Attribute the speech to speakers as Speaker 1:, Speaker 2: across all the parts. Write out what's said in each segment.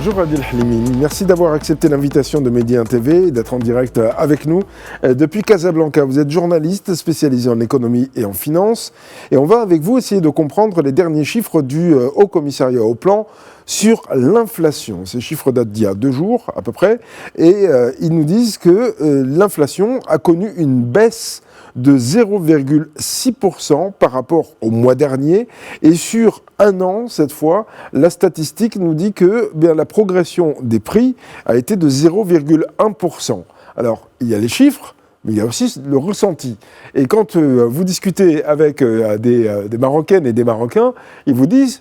Speaker 1: Bonjour Adil Halimi, merci d'avoir accepté l'invitation de Medi 1 TV et d'être en direct avec nous depuis Casablanca. Vous êtes journaliste spécialisé en économie et en finance et on va avec vous essayer de comprendre les derniers chiffres du Haut Commissariat au Plan sur l'inflation. Ces chiffres datent d'il y a 2 jours à peu près et ils nous disent que l'inflation a connu une baisse de 0,6% par rapport au mois dernier. Et sur un an, cette fois, la statistique nous dit que la progression des prix a été de 0,1%. Alors, il y a les chiffres, mais il y a aussi le ressenti. Et quand vous discutez avec des Marocaines et des Marocains, ils vous disent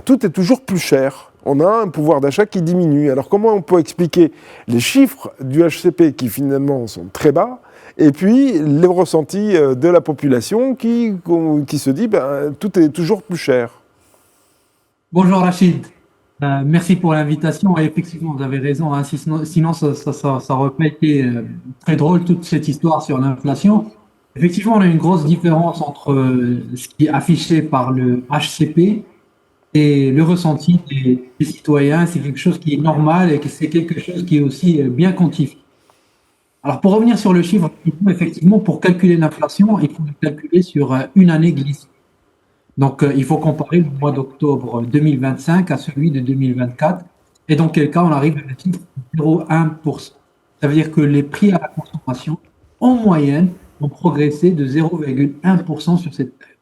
Speaker 1: tout est toujours plus cher. On a un pouvoir d'achat qui diminue. Alors comment on peut expliquer les chiffres du HCP qui finalement sont très bas et puis les ressentis de la population qui se dit tout est toujours plus cher?
Speaker 2: Bonjour Rachid, merci pour l'invitation. Et effectivement, vous avez raison, hein, sinon ça aurait pas été très drôle toute cette histoire sur l'inflation. Effectivement, on a une grosse différence entre ce qui est affiché par le HCP et le ressenti des citoyens. C'est quelque chose qui est normal et que c'est quelque chose qui est aussi bien quantifié. Alors pour revenir sur le chiffre, effectivement, pour calculer l'inflation, il faut le calculer sur une année glissée. Donc, il faut comparer le mois d'octobre 2025 à celui de 2024. Et dans quel cas, on arrive à un chiffre de 0,1%. Ça veut dire que les prix à la consommation, en moyenne, ont progressé de 0,1% sur cette période.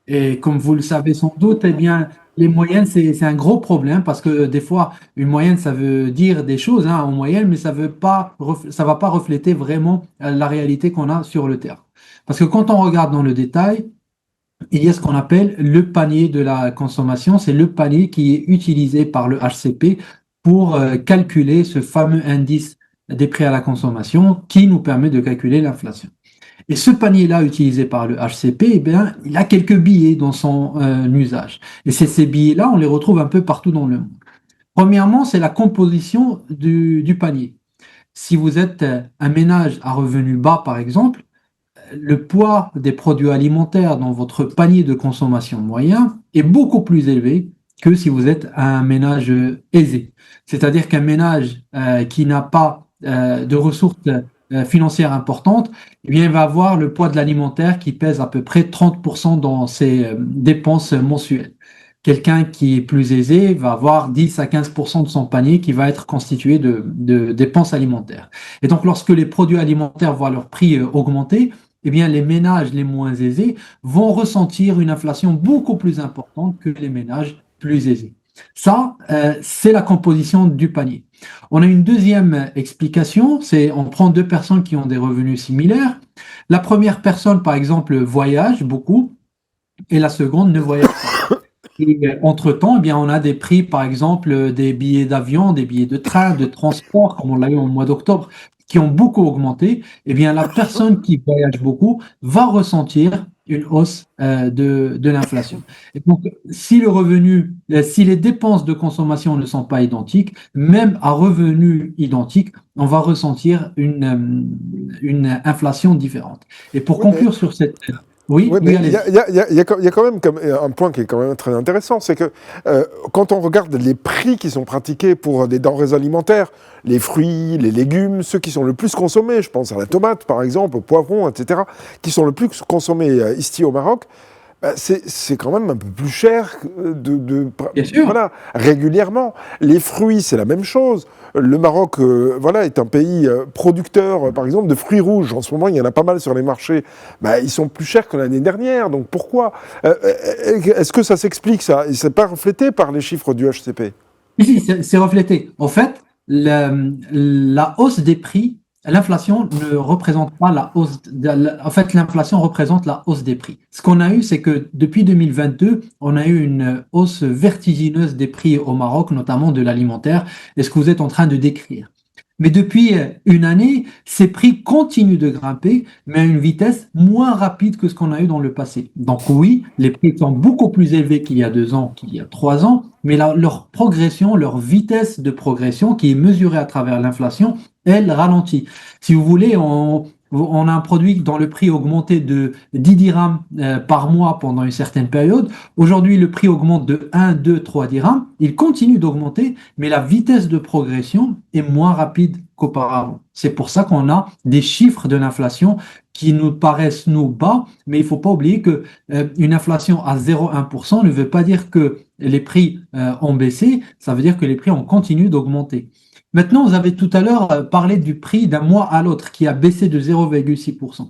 Speaker 2: Et comme vous le savez sans doute, eh bien, les moyennes, c'est un gros problème parce que des fois, une moyenne, ça veut dire des choses en moyenne, mais ça va pas refléter vraiment la réalité qu'on a sur le terrain. Parce que quand on regarde dans le détail, il y a ce qu'on appelle le panier de la consommation. C'est le panier qui est utilisé par le HCP pour calculer ce fameux indice des prix à la consommation qui nous permet de calculer l'inflation. Et ce panier-là utilisé par le HCP, il a quelques billets dans son usage. Et ces billets-là, on les retrouve un peu partout dans le monde. Premièrement, c'est la composition du panier. Si vous êtes un ménage à revenu bas, par exemple, le poids des produits alimentaires dans votre panier de consommation moyen est beaucoup plus élevé que si vous êtes un ménage aisé. C'est-à-dire qu'un ménage qui n'a pas de ressources financières importantes, il va avoir le poids de l'alimentaire qui pèse à peu près 30% dans ses dépenses mensuelles. Quelqu'un qui est plus aisé va avoir 10 à 15% de son panier qui va être constitué de dépenses alimentaires. Et donc, lorsque les produits alimentaires voient leur prix augmenter, les ménages les moins aisés vont ressentir une inflation beaucoup plus importante que les ménages plus aisés. Ça, c'est la composition du panier. On a une deuxième explication, c'est on prend 2 personnes qui ont des revenus similaires. La première personne, par exemple, voyage beaucoup et la seconde ne voyage pas. Et entre-temps, on a des prix, par exemple, des billets d'avion, des billets de train, de transport, comme on l'a eu au mois d'octobre, qui ont beaucoup augmenté. La personne qui voyage beaucoup va ressentir une hausse de l'inflation. Et donc, si les dépenses de consommation ne sont pas identiques, même à revenus identiques, on va ressentir une inflation différente. Et pour conclure sur cette...
Speaker 1: Oui, mais il y a quand même un point qui est quand même très intéressant, c'est que quand on regarde les prix qui sont pratiqués pour des denrées alimentaires, les fruits, les légumes, ceux qui sont le plus consommés, je pense à la tomate par exemple, au poivron, etc., qui sont le plus consommés ici au Maroc, c'est quand même un peu plus cher
Speaker 2: Bien sûr.
Speaker 1: Voilà, régulièrement. Les fruits, c'est la même chose. Le Maroc est un pays producteur, par exemple, de fruits rouges. En ce moment, il y en a pas mal sur les marchés. Ils sont plus chers que l'année dernière. Donc pourquoi est-ce que ça s'explique, ça? Et c'est pas reflété par les chiffres du HCP?
Speaker 2: Si, c'est reflété. En fait, la hausse des prix, l'inflation ne représente pas la hausse. En fait, l'inflation représente la hausse des prix. Ce qu'on a eu, c'est que depuis 2022, on a eu une hausse vertigineuse des prix au Maroc, notamment de l'alimentaire, et ce que vous êtes en train de décrire. Mais depuis une année, ces prix continuent de grimper, mais à une vitesse moins rapide que ce qu'on a eu dans le passé. Donc oui, les prix sont beaucoup plus élevés qu'il y a 2 ans, qu'il y a 3 ans, mais leur progression, leur vitesse de progression, qui est mesurée à travers l'inflation, elle ralentit. Si vous voulez, on a un produit dont le prix a augmenté de 10 dirhams par mois pendant une certaine période. Aujourd'hui, le prix augmente de 1, 2, 3 dirhams. Il continue d'augmenter, mais la vitesse de progression est moins rapide qu'auparavant. C'est pour ça qu'on a des chiffres de l'inflation qui nous paraissent nous bas, mais il ne faut pas oublier que une inflation à 0,1% ne veut pas dire que les prix ont baissé, ça veut dire que les prix ont continué d'augmenter. Maintenant, vous avez tout à l'heure parlé du prix d'un mois à l'autre qui a baissé de 0,6%.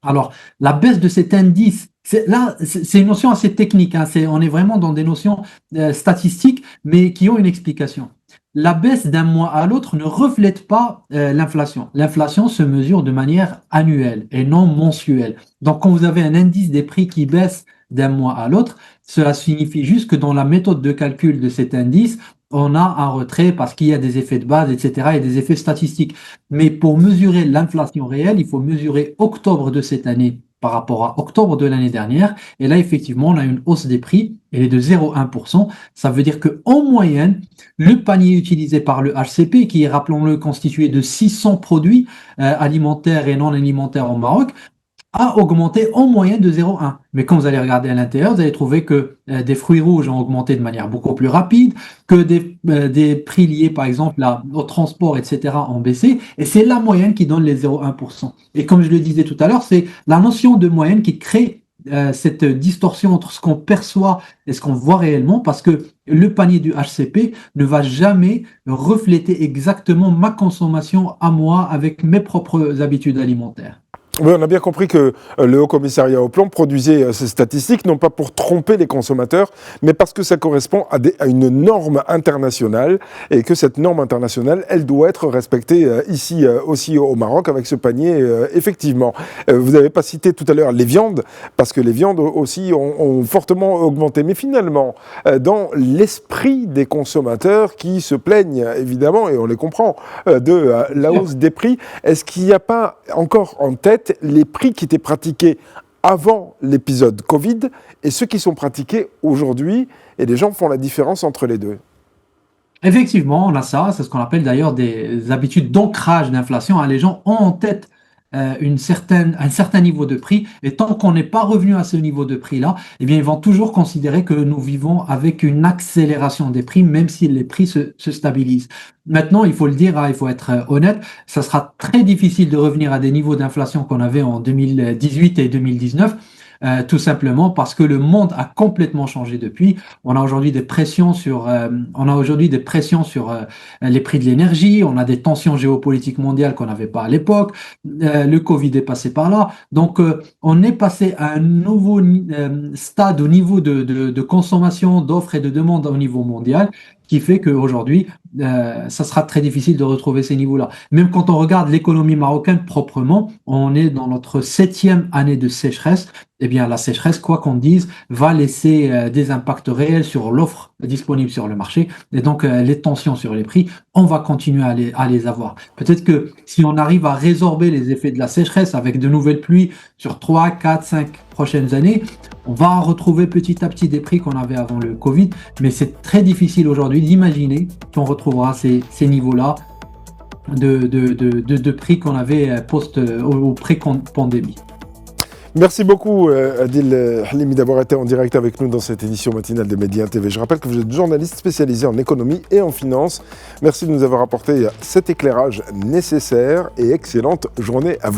Speaker 2: Alors, la baisse de cet indice, c'est une notion assez technique, hein, on est vraiment dans des notions statistiques, mais qui ont une explication. La baisse d'un mois à l'autre ne reflète pas l'inflation. L'inflation se mesure de manière annuelle et non mensuelle. Donc, quand vous avez un indice des prix qui baisse d'un mois à l'autre, cela signifie juste que dans la méthode de calcul de cet indice, on a un retrait parce qu'il y a des effets de base, etc., et des effets statistiques. Mais pour mesurer l'inflation réelle, il faut mesurer octobre de cette année par rapport à octobre de l'année dernière. Et là, effectivement, on a une hausse des prix, elle est de 0,1%. Ça veut dire qu'en moyenne, le panier utilisé par le HCP, qui est, rappelons-le, constitué de 600 produits alimentaires et non alimentaires au Maroc, a augmenté en moyenne de 0,1. Mais quand vous allez regarder à l'intérieur, vous allez trouver que des fruits rouges ont augmenté de manière beaucoup plus rapide, que des prix liés par exemple au transport, etc. ont baissé. Et c'est la moyenne qui donne les 0,1%. Et comme je le disais tout à l'heure, c'est la notion de moyenne qui crée cette distorsion entre ce qu'on perçoit et ce qu'on voit réellement, parce que le panier du HCP ne va jamais refléter exactement ma consommation à moi avec mes propres habitudes alimentaires.
Speaker 1: Oui, on a bien compris que le Haut Commissariat au Plan produisait ces statistiques, non pas pour tromper les consommateurs, mais parce que ça correspond à une norme internationale, et que cette norme internationale, elle doit être respectée ici aussi au Maroc, avec ce panier, effectivement. Vous n'avez pas cité tout à l'heure les viandes, parce que les viandes aussi ont fortement augmenté. Mais finalement, dans l'esprit des consommateurs qui se plaignent, évidemment, et on les comprend, de la hausse des prix, est-ce qu'il n'y a pas encore en tête les prix qui étaient pratiqués avant l'épisode Covid et ceux qui sont pratiqués aujourd'hui, et les gens font la différence entre les deux?
Speaker 2: Effectivement, on a ça, c'est ce qu'on appelle d'ailleurs des habitudes d'ancrage d'inflation, hein. Les gens ont en tête un certain niveau de prix, et tant qu'on n'est pas revenu à ce niveau de prix-là, eh bien, ils vont toujours considérer que nous vivons avec une accélération des prix, même si les prix se stabilisent. Maintenant, il faut le dire, hein, il faut être honnête, ça sera très difficile de revenir à des niveaux d'inflation qu'on avait en 2018 et 2019. Tout simplement parce que le monde a complètement changé depuis. On a aujourd'hui des pressions sur les prix de l'énergie. On a des tensions géopolitiques mondiales qu'on n'avait pas à l'époque. Le Covid est passé par là. Donc, on est passé à un nouveau stade au niveau de consommation, d'offres et de demandes au niveau mondial, qui fait qu'aujourd'hui, ça sera très difficile de retrouver ces niveaux-là. Même quand on regarde l'économie marocaine proprement, on est dans notre 7e année de sécheresse. Eh bien, la sécheresse, quoi qu'on dise, va laisser des impacts réels sur l'offre disponible sur le marché. Et donc, les tensions sur les prix, on va continuer à les avoir. Peut-être que si on arrive à résorber les effets de la sécheresse avec de nouvelles pluies sur 3, 4, 5 prochaines années, on va retrouver petit à petit des prix qu'on avait avant le Covid. Mais c'est très difficile aujourd'hui d'imaginer qu'on retrouvera ces niveaux-là de prix qu'on avait au pré-pandémie.
Speaker 1: Merci beaucoup Adil Halimi d'avoir été en direct avec nous dans cette édition matinale de Média TV. Je rappelle que vous êtes journaliste spécialisé en économie et en finance. Merci de nous avoir apporté cet éclairage nécessaire et excellente journée à vous.